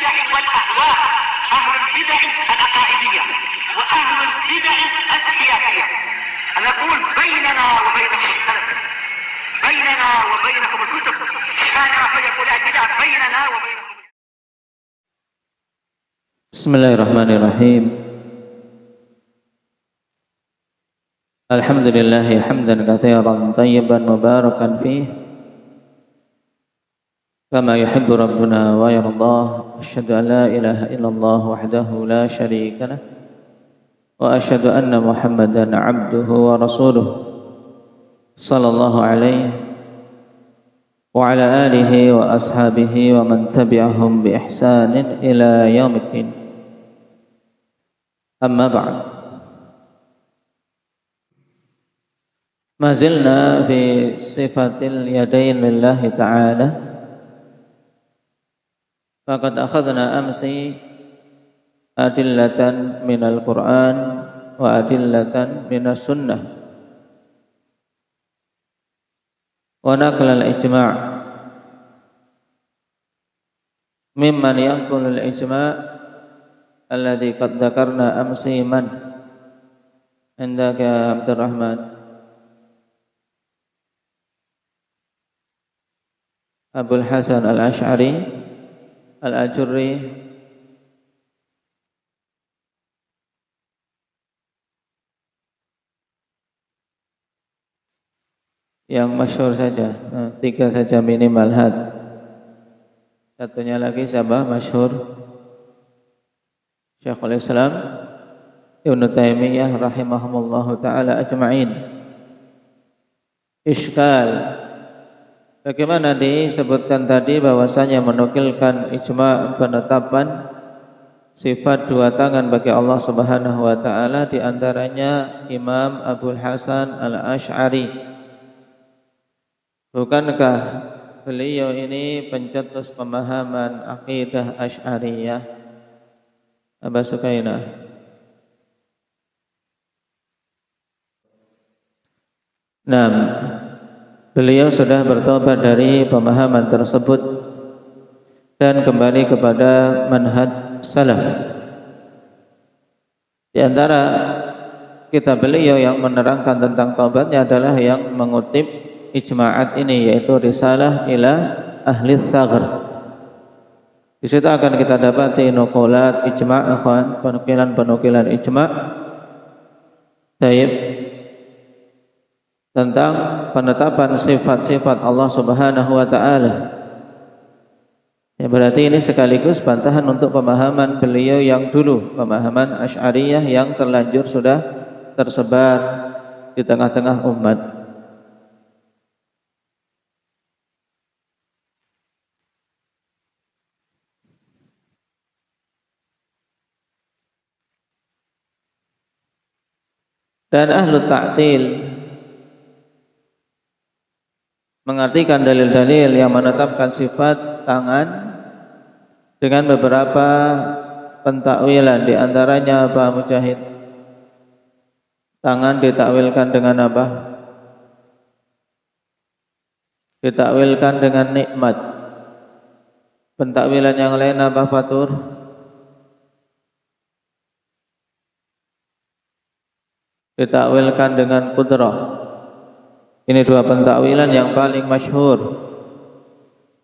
البدع والأهواء، أهل البدع العقائدية وأهل البدع السياسية. نقول بيننا وبينكم السلف، بيننا وبينكم الكتب، كان فيقول البدع بيننا وبينكم. Bismillahirrahmanirrahim. Alhamdulillah hamdan katsiran tayyiban mubarakan fih kama yuhibbu rabbuna wa yardah. Asyhadu an la ilaha illallah wahdahu la syarika lah wa asyhadu anna Muhammadan abduhu wa rasuluh sallallahu alaihi wa ala alihi wa ashabihi wa man tabi'ahum bi ihsanin ila yaumiddin. Amma ba'd. Ma zilna fi sifatil yadayn lillahi ta'ala. Faqad akhadna amsi adillatan minal Qur'an wa adillatan minas sunnah wa naqla al-ijma' mimman yanqulu al-ijma' alladhi qad dzakarna amsi man indaka Abdurrahman Abul Hasan Al-Ash'ari Al-Ajurri yang masyhur saja, 3 saja minimal had. Satunya lagi siapa masyhur? Syekhul Islam Ibnu Taimiyah rahimahumullahu taala ajma'in. Iskal, bagaimana disebutkan tadi bahwasanya menukilkan ijma' penetapan sifat 2 tangan bagi Allah Subhanahu wa taala, di antaranya Imam Abul Hasan Al-Ash'ari. Bukankah beliau ini pencetus pemahaman akidah Asy'ariyah? Aba Sukainah. Nah, beliau sudah bertobat dari pemahaman tersebut dan kembali kepada manhaj salaf. Di antara kitab beliau yang menerangkan tentang taubatnya adalah yang mengutip ijma'at ini, yaitu Risalah ila Ahli Tsaghr. Di situ akan kita dapati nukulat ijma', penukilan ijma', tentang penetapan sifat-sifat Allah Subhanahu wa taala. Ya, berarti ini sekaligus bantahan untuk pemahaman beliau yang dulu, pemahaman Asy'ariyah yang terlanjur sudah tersebar di tengah-tengah umat. Dan ahlu ta'til mengartikan dalil-dalil yang menetapkan sifat tangan dengan beberapa pentakwilan, di antaranya apa Mujahid? Tangan ditakwilkan dengan apa? Ditakwilkan dengan nikmat. Pentakwilan yang lain apa Fatur? Ditakwilkan dengan qudrah. Ini 2 pentakwilan yang paling masyhur,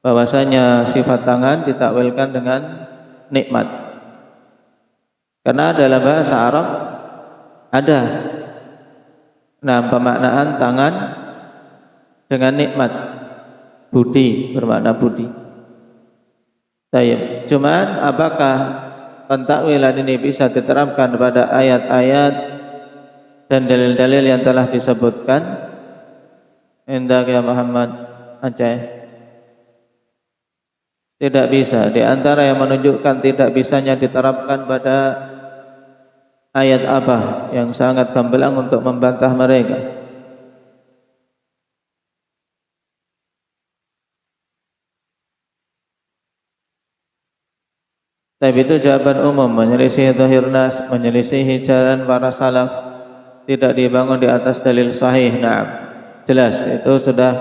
bahwasanya sifat tangan ditakwilkan dengan nikmat. Karena dalam bahasa Arab ada pemaknaan tangan dengan nikmat, budi, bermakna budi. Cuman apakah pentakwilan ini bisa diterapkan pada ayat-ayat dan dalil-dalil yang telah disebutkan? Indah ya Muhammad Aceh. Tidak bisa. Di antara yang menunjukkan tidak bisanya diterapkan pada ayat apa yang sangat gamblang untuk membantah mereka. Tapi itu jawaban umum, menyelisihi zahir nas, menyelisihi jalan para salaf, tidak dibangun di atas dalil sahih. Nah, jelas itu sudah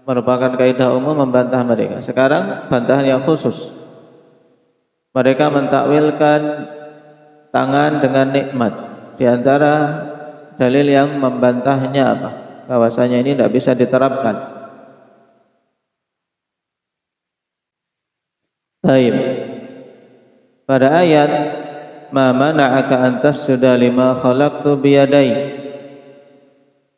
merupakan kaidah umum membantah mereka. Sekarang bantahan yang khusus. Mereka mentakwilkan tangan dengan nikmat. Di antara dalil yang membantahnya apa? Bahwasanya ini tidak bisa diterapkan. Baik. Pada ayat ma mana'aka an tasjuda lima khalaqtu biyadai.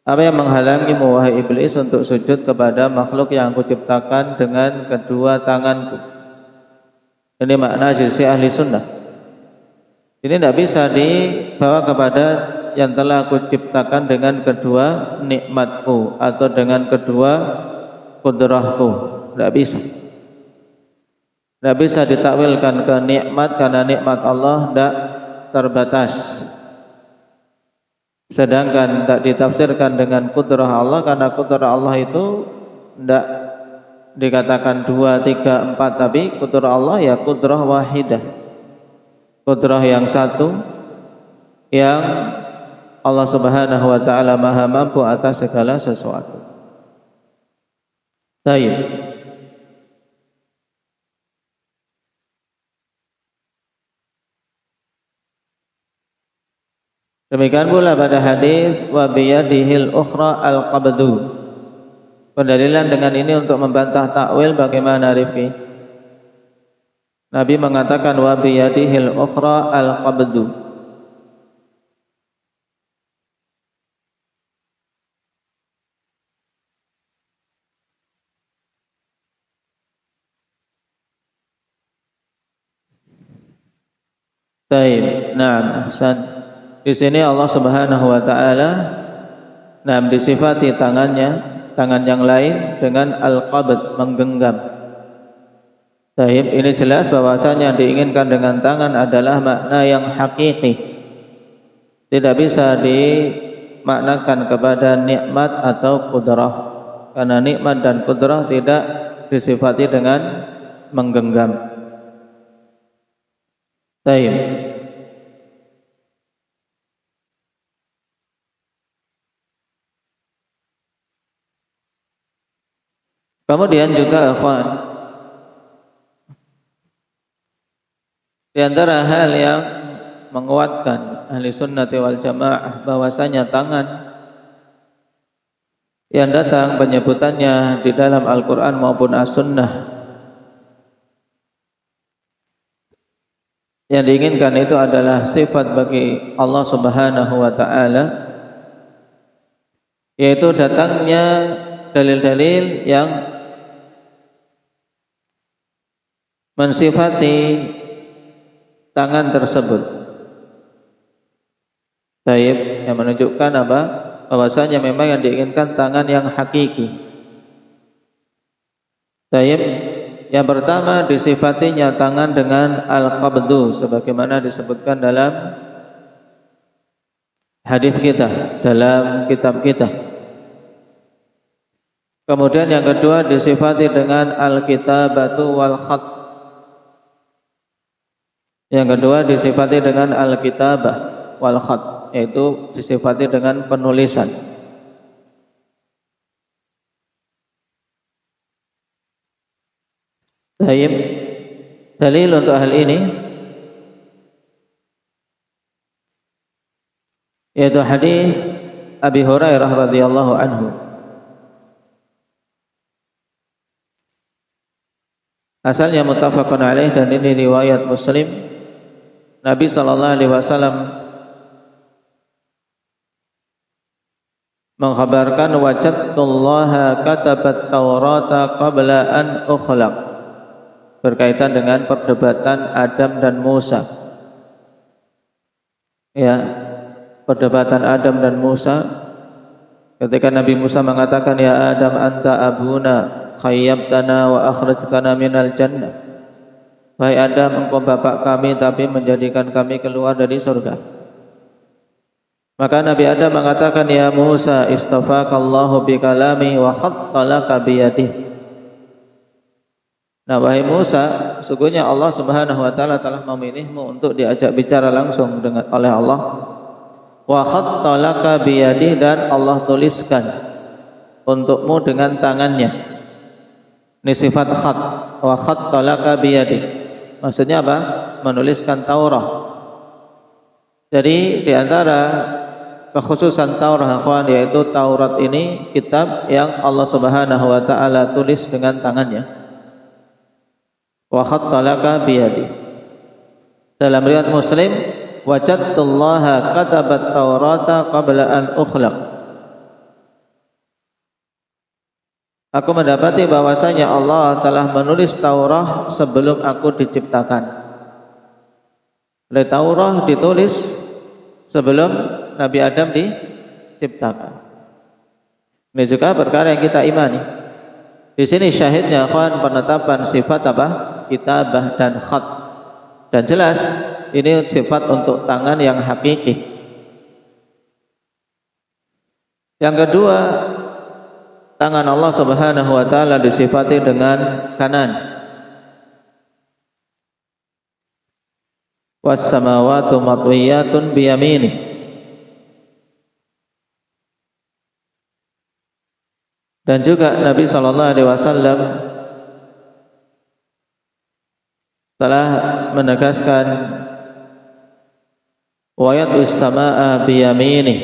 Apa yang menghalangimu wahai iblis untuk sujud kepada makhluk yang aku ciptakan dengan kedua tanganku? Ini makna sisi ahli sunnah. Ini tidak bisa dibawa kepada yang telah aku ciptakan dengan kedua nikmatku atau dengan kedua kudrahku. Tidak bisa. Tidak bisa ditakwilkan ke nikmat, karena nikmat Allah tidak terbatas. Sedangkan tidak ditafsirkan dengan kudrah Allah, karena kudrah Allah itu tidak dikatakan 2, 3, 4, tapi kudrah Allah ya kudrah wahidah. Kudrah yang satu, yang Allah Subhanahu wa taala Maha mampu atas segala sesuatu. Baik. Demikian pula pada hadis wa biyadihil ukhra al-qabdu. Pendalilan dengan ini untuk membantah takwil bagaimana Rifki? Nabi mengatakan wa biyadihil ukhra al-qabdu. Baik, na'am, ahsan. Di sini Allah Subhanahu wa taala disifati tangannya, tangan yang lain dengan al-qabd, menggenggam. Baik, ini jelas bahwasanya diinginkan dengan tangan adalah makna yang hakiki. Tidak bisa dimaknakan kepada nikmat atau kudrah. Karena nikmat dan kudrah tidak disifati dengan menggenggam. Baik. Kemudian juga ikhwan, di antara hal yang menguatkan ahli sunnati wal jamaah bahwasanya tangan yang datang penyebutannya di dalam Al-Quran maupun As-Sunnah, yang diinginkan itu adalah sifat bagi Allah Subhanahu wa ta'ala, yaitu datangnya dalil-dalil yang mensifati tangan tersebut. Baik, yang menunjukkan apa? Bahwasanya memang yang diinginkan tangan yang hakiki. Baik, yang pertama disifatinya tangan dengan al-qabdu sebagaimana disebutkan dalam hadis kita, dalam kitab kita. Kemudian yang kedua disifati dengan al-kitabatu wal khat. Yang kedua disifati dengan al-kitabah wal khat, yaitu disifati dengan penulisan. Baik, dalil untuk hal ini yaitu hadis Abi Hurairah radhiyallahu anhu. Asalnya muttafaqun alaih dan ini riwayat Muslim. Nabi sallallahu alaihi wasallam mengkhabarkan wajadtullaha katabat Taurata qabla an ukhlaq, berkaitan dengan perdebatan Adam dan Musa. Ya, perdebatan Adam dan Musa ketika Nabi Musa mengatakan ya Adam anta abuna khayyabtana wa akhrajtana minal jannah. Wahai Adam, engkau bapak kami tapi menjadikan kami keluar dari surga. Maka Nabi Adam mengatakan ya Musa istafakallahu bikalami wa khattalaka biyadih. Nah wahai Musa, sesungguhnya Allah Subhanahu wa taala telah memilihmu untuk diajak bicara langsung oleh Allah. Wa khattalaka biyadih, dan Allah tuliskan untukmu dengan tangannya. Ini sifat khat, wa khattalaka biyadih. Maksudnya apa? menuliskan Taurat. Jadi di antara kekhususan Taurat ikhwan, yaitu Taurat ini kitab yang Allah Subhanahu wa taala tulis dengan tangannya. Wa khattalaka biyadi. Dalam riwayat Muslim, wajadtullaha katabat Taurata qabla an ukhlaq. Aku mendapati bahwasanya Allah telah menulis Taurat sebelum aku diciptakan. Taurat ditulis sebelum Nabi Adam diciptakan. Ini juga perkara yang kita imani. Di sini syahidnya ikhwan penetapan sifat apa? Kitabah dan khat. Dan jelas ini sifat untuk tangan yang hakiki. Yang kedua, tangan Allah Subhanahu wa taala disifati dengan kanan. Was samawati matwiyatun biyaminih. Dan juga Nabi sallallahu alaihi wasallam telah menegaskan wa yadus samaa biyaminih,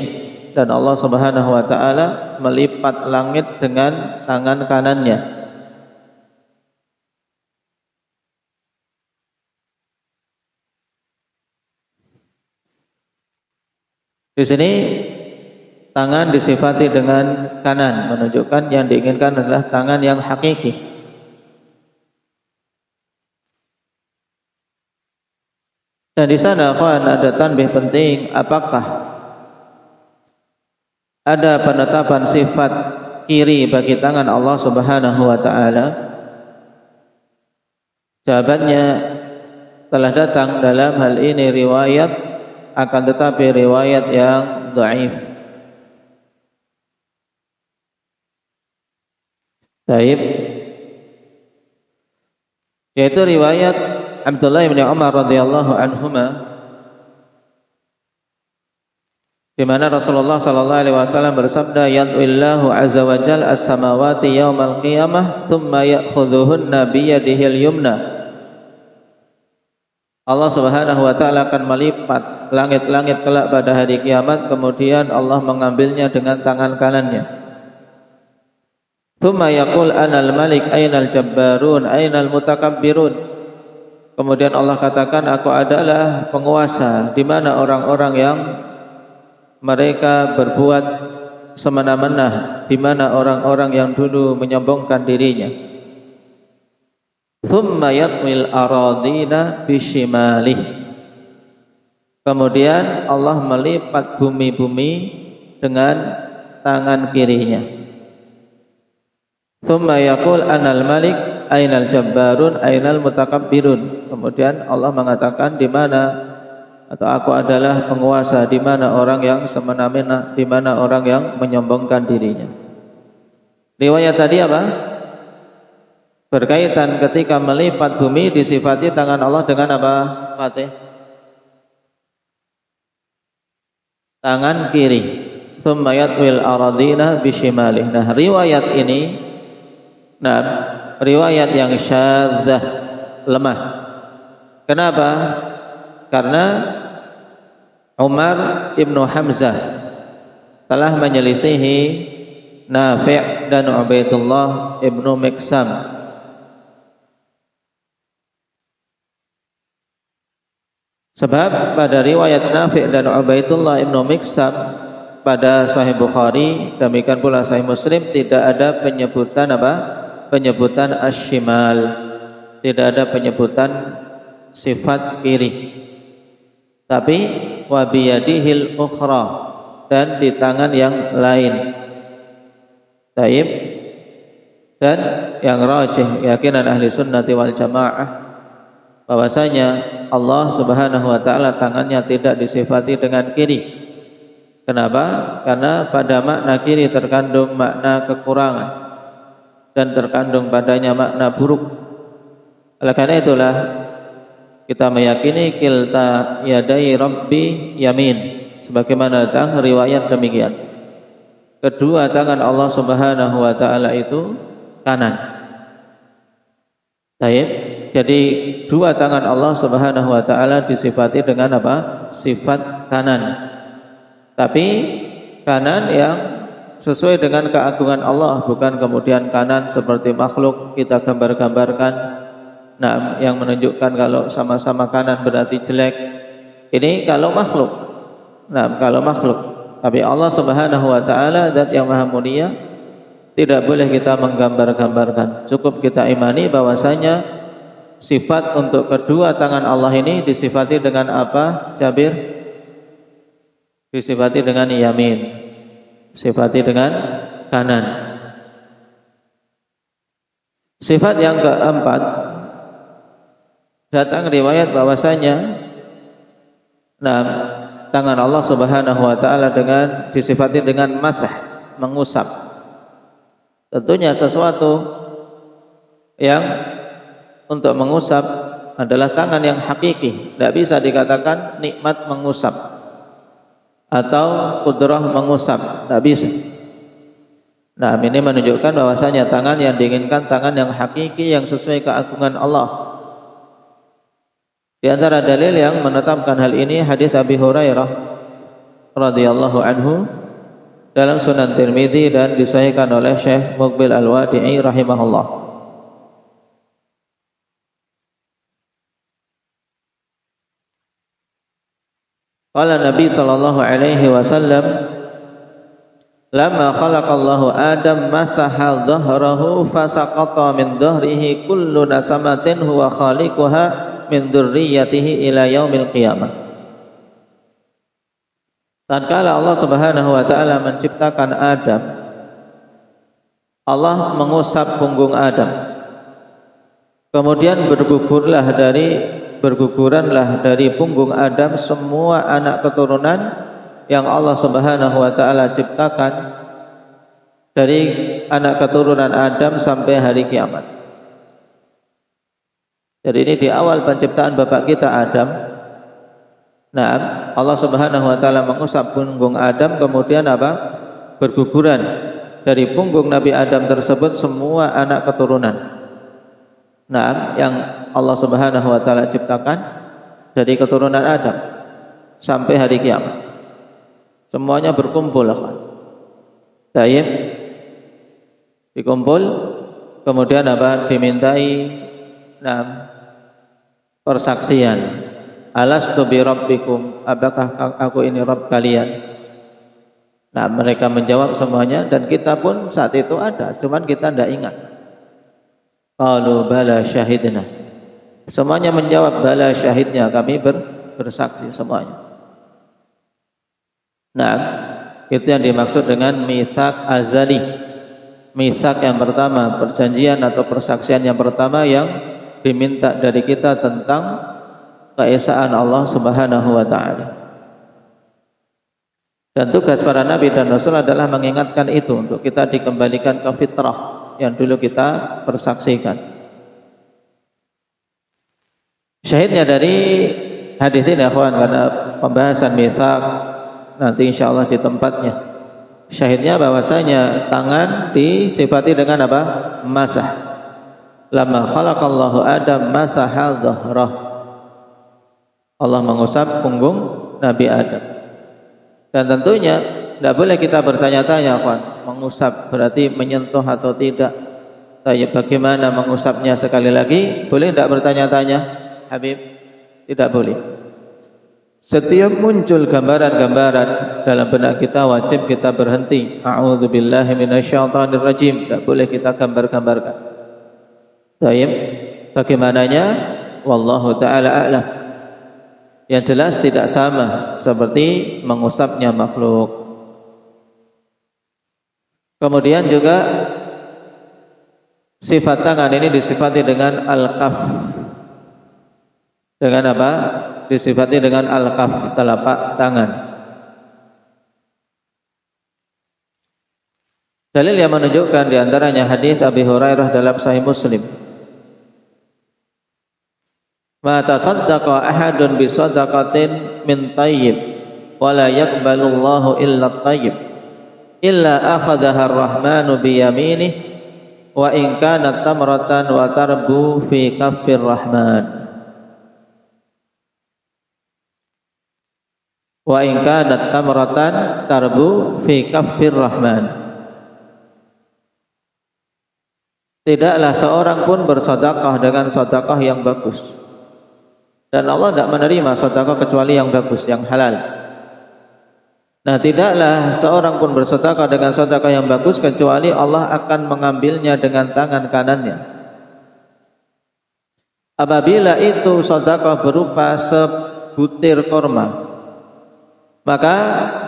dan Allah Subhanahu wa taala melipat langit dengan tangan kanannya. Di sini tangan disifati dengan kanan, menunjukkan yang diinginkan adalah tangan yang hakiki. Dan di sana kawan ada tanbih penting, apakah ada penetapan sifat kiri bagi tangan Allah Subhanahu wa taala? Jawabannya telah datang dalam hal ini riwayat, akan tetapi riwayat yang dhaif. Baik. Yaitu riwayat Abdullah bin Umar radhiyallahu anhuma, di mana Rasulullah sallallahu alaihi wasallam bersabda, "Yad'illahu azza wa jalla as-samawati yaumal qiyamah, tsumma ya'khudhuhunna bi yadihil yumna." Allah Subhanahu wa taala akan melipat langit-langit kelak pada hari kiamat, kemudian Allah mengambilnya dengan tangan kanannya. Tsumma yaqul anal malik ainal jabbarun ainal mutakabbirun. Kemudian Allah katakan, aku adalah penguasa, di mana orang-orang yang mereka berbuat semena-mena, di mana orang-orang yang dulu menyombongkan dirinya. Tsumma yatwil aradina bishimalih. Kemudian Allah melipat bumi-bumi dengan tangan kirinya. Tsumma yaqul anal malik ainal jabbarun ainal mutakabbirun. Kemudian Allah mengatakan, di mana, atau aku adalah penguasa, di mana orang yang semena-mena, di mana orang yang menyombongkan dirinya. Riwayat tadi apa? Berkaitan ketika melipat bumi disifati tangan Allah dengan apa? Fatih. Tangan kiri. Tsumma yatwil aradina bishimalih. Nah, riwayat ini, nah, riwayat yang syadzah, lemah. Kenapa? Karena Umar ibnu Hamzah telah menyelisihi Nafi' dan Ubaidullah ibnu Miksam. Sebab pada riwayat Nafi' dan Ubaidullah ibnu Miksam pada Sahih Bukhari, demikian pula Sahih Muslim, tidak ada penyebutan apa? Penyebutan asy-syimal. Tidak ada penyebutan sifat kiri. Tapi wa biyadihil ukhra, dan di tangan yang lain. Taib. Dan yang rajih keyakinan ahli sunnati wal jamaah, bahwasanya Allah Subhanahu wa taala tangannya tidak disifati dengan kiri. Kenapa? Karena pada makna kiri terkandung makna kekurangan dan terkandung padanya makna buruk. Oleh karena itulah kita meyakini kilta yadai rabbi yamin, sebagaimana datang riwayat demikian. Kedua tangan Allah Subhanahu wa taala itu kanan. Baik. Jadi dua tangan Allah Subhanahu wa taala disifati dengan apa? Sifat kanan. Tapi kanan yang sesuai dengan keagungan Allah, bukan kemudian kanan seperti makhluk kita gambar-gambarkan. Nah, yang menunjukkan kalau sama-sama kanan berarti jelek. Ini kalau makhluk. Nah, kalau makhluk. Tapi Allah Subhanahu wa taala zat yang maha mulia, tidak boleh kita menggambar-gambarkan. Cukup kita imani bahwasanya sifat untuk kedua tangan Allah ini disifati dengan apa, Jabir? Disifati dengan yamin. Sifati dengan kanan. Sifat yang keempat, datang riwayat bahwasanya tangan Allah Subhanahu wa taala disifati dengan masah, mengusap. Tentunya sesuatu yang untuk mengusap adalah tangan yang hakiki. Tidak bisa dikatakan nikmat mengusap atau kudrah mengusap, tidak bisa. Nah, ini menunjukkan bahwasanya tangan yang diinginkan tangan yang hakiki, yang sesuai keagungan Allah. Di antara dalil yang menetapkan hal ini hadis Abi Hurairah radhiyallahu anhu dalam Sunan Tirmidzi dan disahihkan oleh Syekh Muqbil Al-Wadi'i rahimahullah. Qala Nabi sallallahu alaihi wasallam, lamma khalaqallahu Adam masaha dhahrahu fasaqata min dhahrihi kullu nasamatin huwa khaliquha min dzurriyyatihi ila yaumil qiyamah. Tatkala Allah Subhanahu wa taala menciptakan Adam, Allah mengusap punggung Adam. Kemudian berguguranlah dari punggung Adam semua anak keturunan yang Allah Subhanahu wa taala ciptakan dari anak keturunan Adam sampai hari kiamat. Jadi ini di awal penciptaan bapak kita Adam. Nah, Allah Subhanahu wa taala mengusap punggung Adam, kemudian apa? Berguguran dari punggung Nabi Adam tersebut semua anak keturunan. Nah, yang Allah Subhanahu wa taala ciptakan dari keturunan Adam sampai hari kiamat. Semuanya berkumpul, Tayyib. Dikumpul, kemudian apa? Dimintai persaksian. Alastu bi rabbikum, apakah aku ini Rabb kalian? Nah, mereka menjawab semuanya, dan kita pun saat itu ada, cuman kita tidak ingat. Qalu bala syahidna. Semuanya menjawab bala syahidnya, kami bersaksi semuanya. Nah, itu yang dimaksud dengan mitsaq azali. Mitsaq yang pertama, perjanjian atau persaksian yang pertama yang diminta dari kita tentang keesaan Allah Subhanahu wa taala. Dan tugas para nabi dan rasul adalah mengingatkan itu untuk kita dikembalikan ke fitrah yang dulu kita persaksikan. Syahidnya dari hadis ini, akhwan, karena pembahasan mitsaq nanti insyaallah di tempatnya. Syahidnya bahwasanya tangan disifati dengan apa? Masah. Lamma khalaqallahu Adam masaha dhahrah. Allah mengusap punggung Nabi Adam. Dan tentunya tidak boleh kita bertanya-tanya, kawan, mengusap berarti menyentuh atau tidak. Tapi bagaimana mengusapnya sekali lagi? Boleh tidak bertanya-tanya, Habib? Tidak boleh. Setiap muncul gambaran-gambaran dalam benak kita, wajib kita berhenti. A'udzubillahi minasyaitonir rajim. Tidak boleh kita gambar-gambarkan. Baik, bagaimananya? Wallahu ta'ala a'lam. Yang jelas tidak sama seperti mengusapnya makhluk. Kemudian juga sifat tangan ini disifati dengan al-kaf. Dengan apa? Disifati dengan al-kaf, telapak tangan. Dalil yang menunjukkan diantaranya hadis Abi Hurairah dalam Sahih Muslim. Ma tasaddaqa ahadun bi sadaqatin min tayyib wa la yaqbalullahu illa at-tayyib illa akhadhaha ar-rahmanu bi yaminih wa in kanat tamratan wa tarbu fi kaffir rahman. Wa in kanat tamratan tarbu fi kaffir rahman. Tidaklah seorang pun bersedekah dengan sedekah yang bagus. Dan Allah tidak menerima sedekah kecuali yang bagus, yang halal. Nah, tidaklah seorang pun bersedekah dengan sedekah yang bagus kecuali Allah akan mengambilnya dengan tangan kanannya. Apabila itu sedekah berupa sebutir korma, maka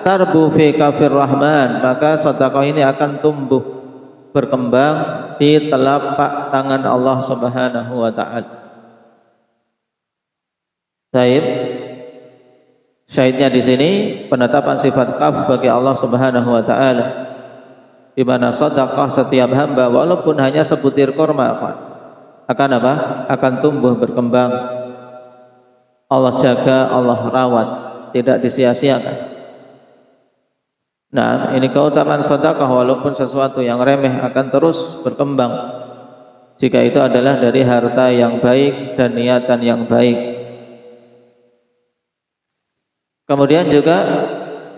tarbu fi kafir rahman, maka sedekah ini akan tumbuh berkembang di telapak tangan Allah Subhanahu wa taala. Syahidnya di sini penetapan sifat kaf bagi Allah Subhanahu wa taala, di mana sedekah setiap hamba walaupun hanya sebutir korma akan apa? Akan tumbuh berkembang. Allah jaga, Allah rawat, tidak disia-siakan. Nah, ini keutamaan sedekah, walaupun sesuatu yang remeh akan terus berkembang jika itu adalah dari harta yang baik dan niatan yang baik. Kemudian juga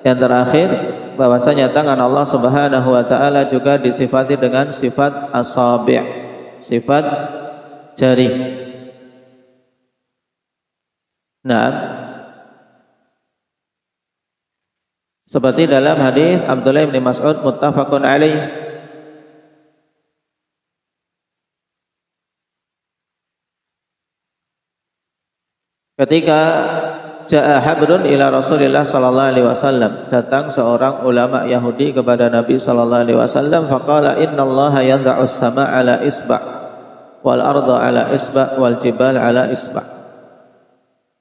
yang terakhir, bahwasanya tangan Allah Subhanahu wa taala juga disifati dengan sifat asabi', sifat jari. Nah, seperti dalam hadis Abdullah bin Mas'ud muttafaqun alaih, ketika ja'a habrun ila Rasulillah sallallahu alaihi wasallam, datang seorang ulama Yahudi kepada Nabi sallallahu alaihi wasallam, faqala innallaha yanza'u as-sama' ala isba' wal arda ala isba' wal jibal ala isba'.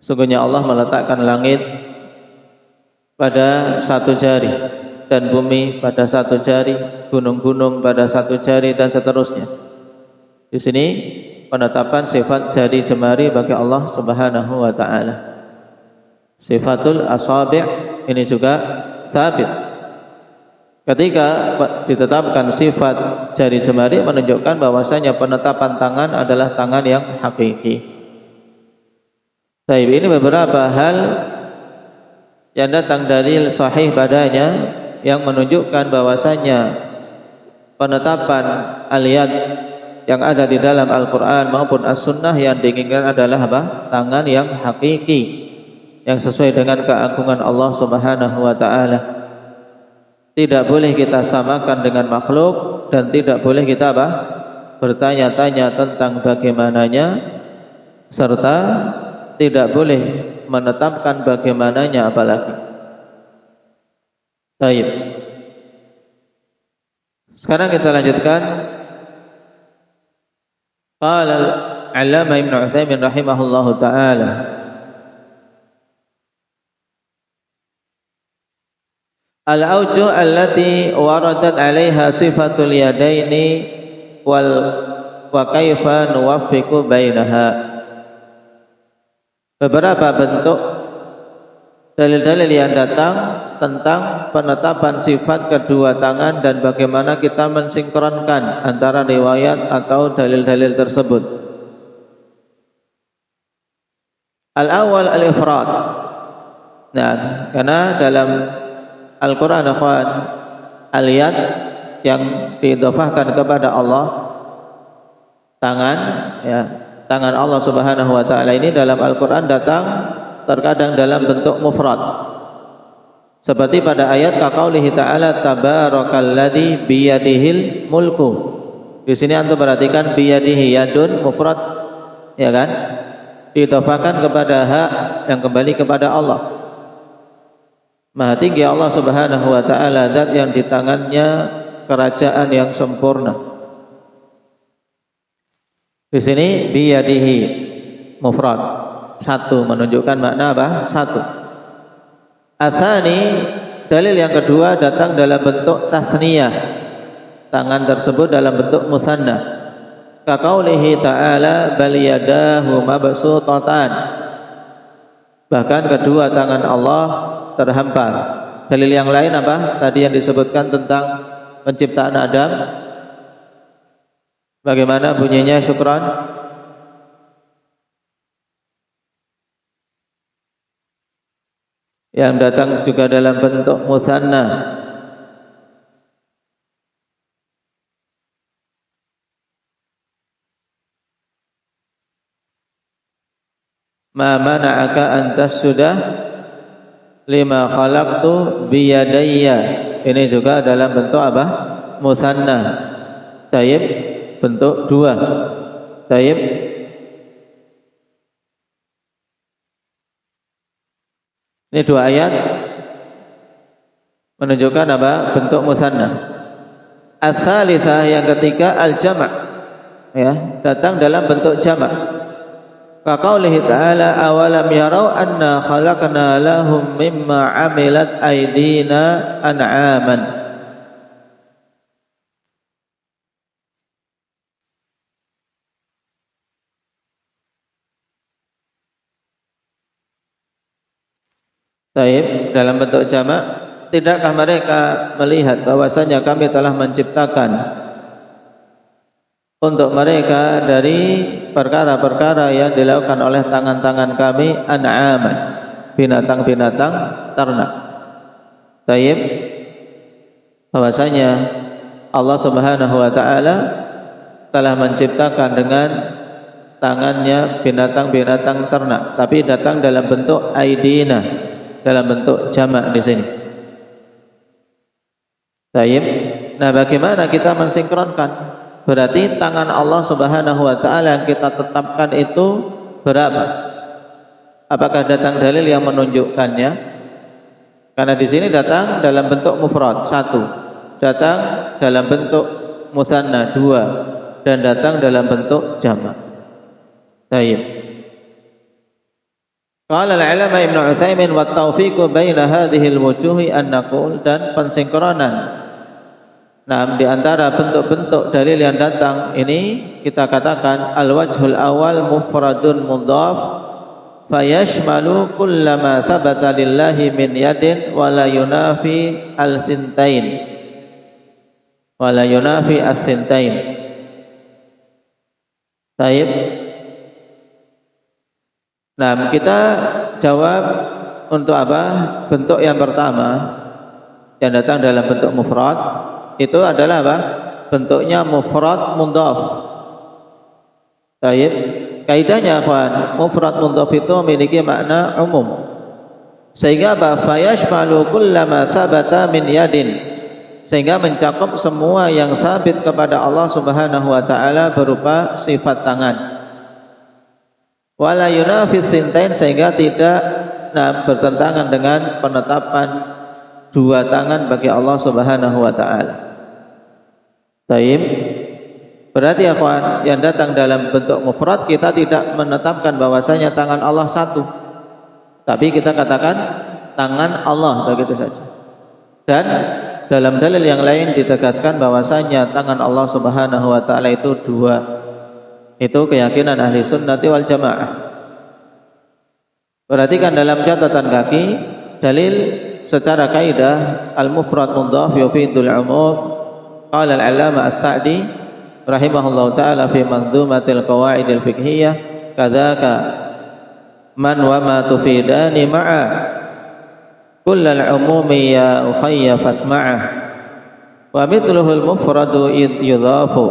Sungguhnya Allah meletakkan langit pada satu jari dan bumi pada satu jari, gunung-gunung pada satu jari, dan seterusnya. Di sini penetapan sifat jari jemari bagi Allah Subhanahu wa taala. Sifatul asabi' ini juga sabit. Ketika ditetapkan sifat jari jemari menunjukkan bahwasanya penetapan tangan adalah tangan yang hakiki. Baik, ini beberapa hal yang datang dalil sahih padanya yang menunjukkan bahwasanya penetapan al-yad yang ada di dalam Al-Quran maupun As-Sunnah yang diinginkan adalah apa? Tangan yang hakiki, yang sesuai dengan keagungan Allah Subhanahu wa taala. Tidak boleh kita samakan dengan makhluk, dan tidak boleh kita apa? Bertanya-tanya tentang bagaimananya, serta tidak boleh menetapkan bagaimananya apalagi. Baik. Sekarang kita lanjutkan. Qala al-'Allamah Ibnu Utsaimin rahimahullahu taala, al-awjuh allati waradat 'alaiha sifatul yadaini wa kaifa nuwaffiqu bainaha. Beberapa bentuk dalil-dalil yang datang tentang penetapan sifat kedua tangan dan bagaimana kita mensinkronkan antara riwayat atau dalil-dalil tersebut. Al-awwal al-ifrad. Nah, karena dalam Al-Quran al-yad yang diidhafahkan kepada Allah, tangan, ya, tangan Allah Subhanahu wa taala ini dalam Al-Quran datang terkadang dalam bentuk mufrad. Seperti pada ayat kaqaulihi ta'ala tabarakalladzi biyadihil mulku. Di sini antum perhatikan biyadihi yadun mufrad, ya kan? Diidhafahkan kepada hak yang kembali kepada Allah. Maha tinggi Allah Subhanahu wa taala, zat yang di tangannya kerajaan yang sempurna. Di sini biyadihi mufrad, satu, menunjukkan makna apa? Satu. Atsani, dalil yang kedua datang dalam bentuk tasniyah, tangan tersebut dalam bentuk musanna. Kaqaulihi ta'ala bal yadahu mabsutatan, bahkan kedua tangan Allah terhampar. Dalil yang lain apa? Tadi yang disebutkan tentang penciptaan Adam, Bagaimana bunyinya syukran? Yang datang juga dalam bentuk musanna. Ma mana'aka an tasjuda lima khalaqtu biyadayya. Ini juga dalam bentuk apa? Musanna. Taib, bentuk dua. Taib. Ini dua ayat menunjukkan apa? Bentuk musanna. As-salisah, yang ketiga, al-jama'. Ya, datang dalam bentuk jama'. Kaqaulihi ta'ala awalam yarau anna khalaqna lahum mimma amilat aydina an'aman. Baik, dalam bentuk jamak, tidakkah mereka melihat bahwasanya kami telah menciptakan untuk mereka dari perkara-perkara yang dilakukan oleh tangan-tangan kami an'aman, binatang-binatang ternak. Baik, bahwasanya Allah Subhanahu wa taala telah menciptakan dengan tangannya binatang-binatang ternak, tapi datang dalam bentuk aidina, dalam bentuk jamak di sini. Baik. Nah, bagaimana kita mensinkronkan? Berarti tangan Allah Subhanahu wa taala yang kita tetapkan itu berapa? Apakah datang dalil yang menunjukkannya? Karena di sini datang dalam bentuk mufrad satu, datang dalam bentuk musanna dua, dan datang dalam bentuk jamak. Baik. Qala al-'alama Ibnu Utsaimin wa taufiqu baina hadhihi al-wujuhi an naqul, dan pensinkronan. Nah, di antara bentuk-bentuk dalil yang datang ini kita katakan al-wajhul awal mufradun mudhaf fayashmalu kullama thabata lillahi min yadin wa la yunafi al-thintain wa la yunafi as-thintain. Baik. Nah, kita jawab untuk apa? Bentuk yang pertama yang datang dalam bentuk mufrad itu adalah apa? Bentuknya mufrad mudhaf. Baik. Kaidahnya kawan, mufrad mudhaf itu memiliki makna umum. Sehingga apa? Fayashmalu kullama thabata min yadin. Sehingga mencakup semua yang sabit kepada Allah Subhanahu wa taala berupa sifat tangan. Wala yunafi tsintain, sehingga tidak bertentangan dengan penetapan dua tangan bagi Allah Subhanahu wa taala. Baik. Berarti ya kawan, yang datang dalam bentuk mufrad kita tidak menetapkan bahwasanya tangan Allah satu. Tapi kita katakan tangan Allah begitu saja. Dan dalam dalil yang lain ditegaskan bahwasanya tangan Allah Subhanahu wa taala itu dua. Itu keyakinan ahli sunnati wal jamaah. Perhatikan dalam catatan kaki dalil secara kaidah al-mufrad mudhaf yufidul umum. Qala al-'alama as-Sa'di rahimahullahu ta'ala fi manzumatil qawaidil fiqhiyah kadzaka man wa ma tufidani ma'a kullal umumi ya ukhayya fasma'a wa mithluhu al-mufradu id yudhafu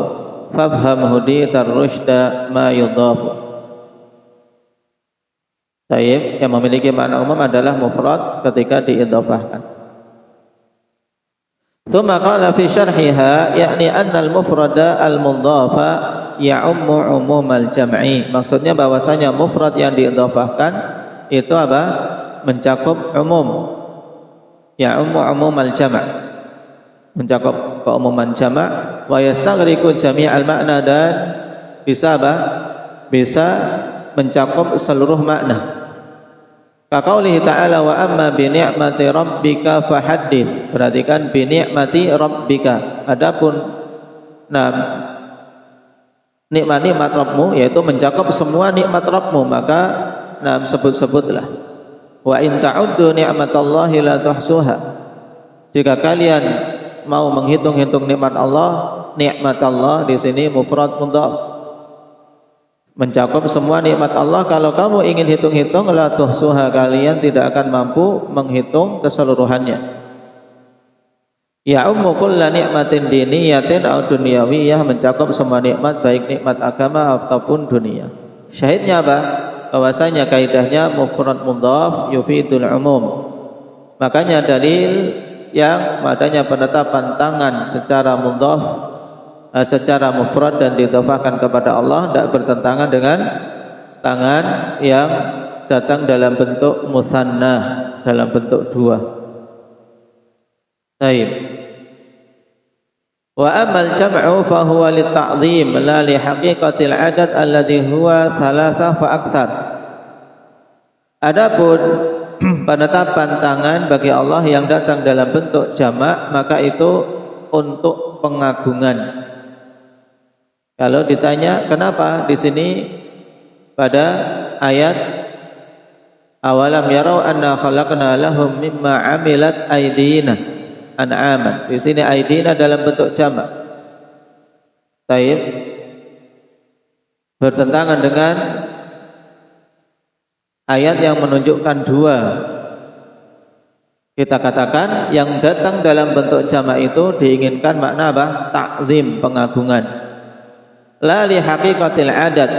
fafham huditar rusyda ma yudhafu. Baik, yang memiliki makna umum adalah mufrad ketika diidhafahkan. Tsumma qala fi syarhiha yakni anna al-mufrada al-mudhafa ya'ummu umumal jam'i. Maksudnya bahwasanya mufrad yang diidhafahkan itu apa? Mencakup umum. Ya'ummu umumal jama'. Mencakup keumuman jama' wa yastaghriqu jami'al ma'na, dan bisa apa? Bisa mencakup seluruh makna. Kaqaulihi ta'ala wa amma bi ni'mati rabbika fahaddits. Perhatikan bi ni'mati rabbika. Adapun nikmat-nikmat Rabbmu, yaitu mencakup semua nikmat Rabbmu, maka sebut-sebutlah. Wa in ta'uddu ni'matallahi la tuhsuha. Jika kalian mau menghitung-hitung nikmat Allah, nikmat Allah di sini mufrad mudhaf, mencakup semua nikmat Allah. Kalau kamu ingin hitung-hitung, la tuhsuha, kalian tidak akan mampu menghitung keseluruhannya. Ya ummu kulla nikmatin diniyatin atau dunyawiyah, mencakup semua nikmat, baik nikmat agama ataupun dunia. Syahidnya apa? Bahwasanya kaidahnya mufrad mudhaf yufidul umum. Makanya dalil yang adanya penetapan tangan secara mudhaf, secara mufrad dan didhafahkan kepada Allah tidak bertentangan dengan tangan yang datang dalam bentuk musanna, dalam bentuk dua. Baik. Wa amal jam'u fa huwa lit-ta'zim la li haqiqatil adad alladhi huwa thalatha fa aktsar. Adapun penetapan tangan bagi Allah yang datang dalam bentuk jamak, maka itu untuk pengagungan. Kalau ditanya kenapa di sini pada ayat awalam yarau anna khalaqna lahum mimma amilat aydina an'aman, di sini aydina dalam bentuk jamak. Taib bertentangan dengan ayat yang menunjukkan dua. Kita katakan yang datang dalam bentuk jamak itu diinginkan makna apa? Ta'zim, pengagungan. La li haqiqatil adad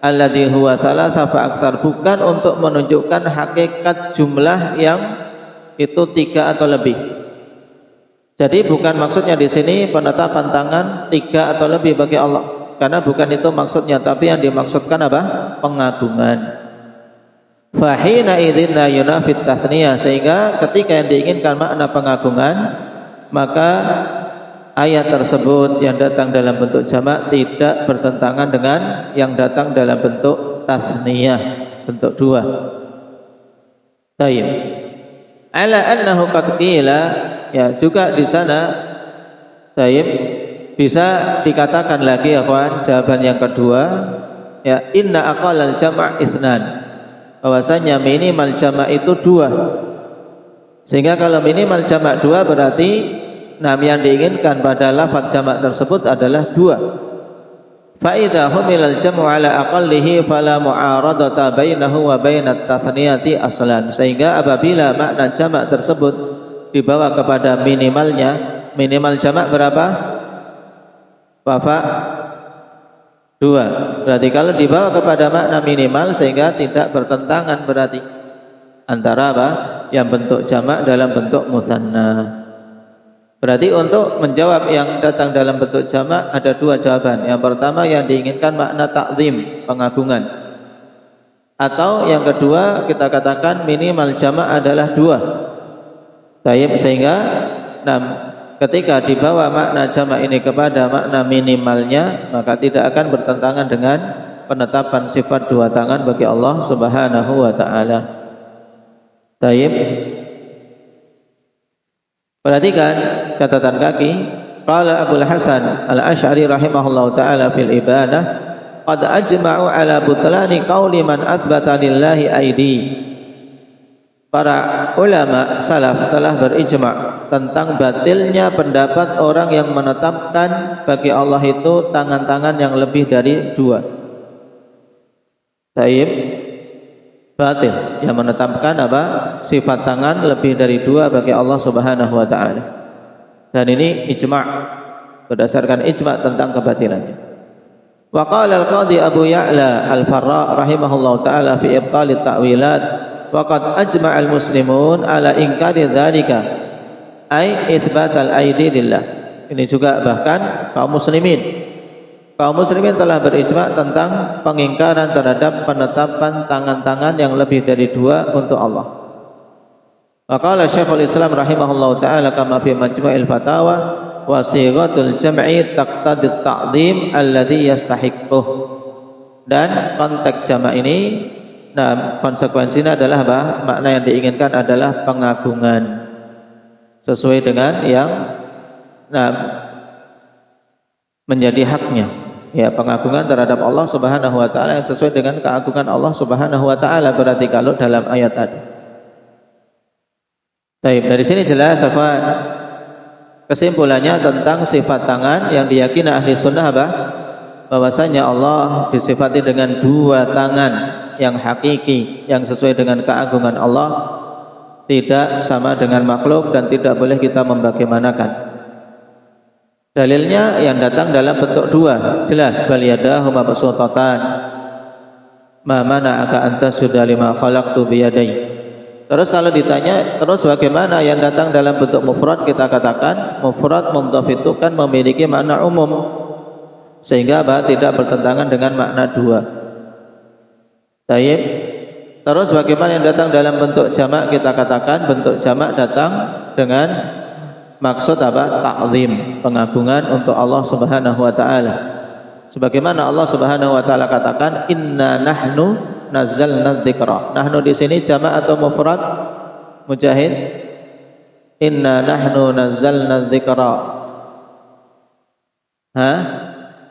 alladhi huwa thalatha fa aktsar, bukan untuk menunjukkan hakikat jumlah yang itu 3 atau lebih. Jadi bukan maksudnya di sini penetapan tangan 3 atau lebih bagi Allah, karena bukan itu maksudnya, tapi yang dimaksudkan apa? Pengagungan. Fahina idzin la yunafit tathniyah, sehingga ketika yang diinginkan makna pengagungan, maka ayat tersebut yang datang dalam bentuk jamak tidak bertentangan dengan yang datang dalam bentuk tathniyah, bentuk dua. Baik. Ala annahu qad qila, ya juga di sana baik bisa dikatakan lagi ya kawan, jawaban yang kedua, ya inna aqallal jama' itsnan, bahwasanya minimal jamak itu 2. Sehingga kalau minimal jamak 2 berarti yang diinginkan pada lafaz jamak tersebut adalah 2. Fa idza humilal jam'u ala aqallihi fala mu'aradata bainahu wa bainat tathniyati aslan. Sehingga apabila makna jamak tersebut dibawa kepada minimalnya, minimal jamak berapa? Bapak 2. Berarti kalau dibawa kepada makna minimal, sehingga tidak bertentangan berarti antara apa? Yang bentuk jamak dalam bentuk musanna. Berarti untuk menjawab yang datang dalam bentuk jamak ada 2 jawaban. Yang pertama yang diinginkan makna ta'zim, pengagungan. Atau yang kedua kita katakan minimal jamak adalah 2. Baik, sehingga ketika dibawa makna jamak ini kepada makna minimalnya, maka tidak akan bertentangan dengan penetapan sifat 2 tangan bagi Allah Subhanahu wa taala. Baik. Perhatikan catatan kaki. Qala Abu Hasan Al-Asy'ari rahimahullahu taala fil Ibanah, qad ajma'u ala butlani qauli man athbata lillahi aidi. Para ulama salaf telah berijma' tentang batilnya pendapat orang yang menetapkan bagi Allah itu tangan-tangan yang lebih dari 2. Baik, batil yang menetapkan apa? Sifat tangan lebih dari 2 bagi Allah Subhanahu wa taala. Dan ini ijma', berdasarkan ijma' tentang kebatilannya. Wa qala al-qadhi Abu Ya'la al-Farra rahimahullahu taala fi ibtal at-ta'wilat, wa qad ajma'a al-muslimun ala inkari dzalika ay itsbat al-aidi lillah. Ini juga bahkan kaum muslimin telah berijma' tentang pengingkaran terhadap penetapan tangan-tangan yang lebih dari 2 untuk Allah. Maqala Syekhul Islam rahimahullahu taala kama fi Majmu'il Fatawa, wa sighatul jam'i taqtadi at-ta'zim alladhi yastahiqquh. Dan konteks jamak ini, konsekuensinya adalah apa? Makna yang diinginkan adalah pengagungan sesuai dengan yang menjadi haknya. Ya, pengagungan terhadap Allah Subhanahu wa taala yang sesuai dengan keagungan Allah Subhanahu wa taala, berarti kalau dalam ayat tadi. Baik, dari sini jelas apa? Kesimpulannya tentang sifat tangan yang diyakini ahli sunnah apa? Bahwasanya Allah disifati dengan dua tangan yang hakiki, yang sesuai dengan keagungan Allah, tidak sama dengan makhluk dan tidak boleh kita membagaimanakan. Dalilnya yang datang dalam bentuk dua, jelas, bal yadahu mabsuutatan, ma mana'aka anta sudah lima khalaqtu biyadai. Terus kalau ditanya, terus bagaimana yang datang dalam bentuk mufrad, kita katakan mufrad mudhaf itu kan memiliki makna umum, sehingga tidak bertentangan dengan makna dua. Baik. Terus bagaimana yang datang dalam bentuk jamak, kita katakan bentuk jamak datang dengan maksud apa? Ta'zim, pengagungan untuk Allah Subhanahu wa taala. Sebagaimana Allah Subhanahu wa taala katakan, inna nahnu nazzalna dzikra. Nahnu di sini jamak atau mufrad? Mujahid. Inna nahnu nazzalna dzikra.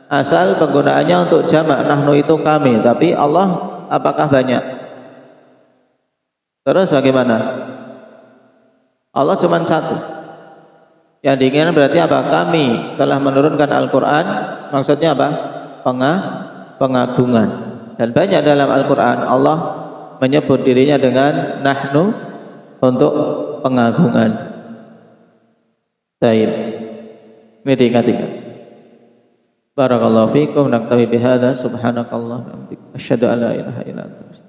Asal penggunaannya untuk jamak, nahnu itu kami, tapi Allah apakah banyak? Terus bagaimana? Allah cuma satu. Yang diinginkan berarti apa? Kami telah menurunkan Al-Quran. Maksudnya apa? Pengagungan. Dan banyak dalam Al-Quran Allah menyebut dirinya dengan nahnu untuk pengagungan. Baik. Ini diingat-ingat. Barakallahu fiikum. Naktafi bihadza. Subhanakallah wa bihamdika. Asyhadu an la ilaha illa anta.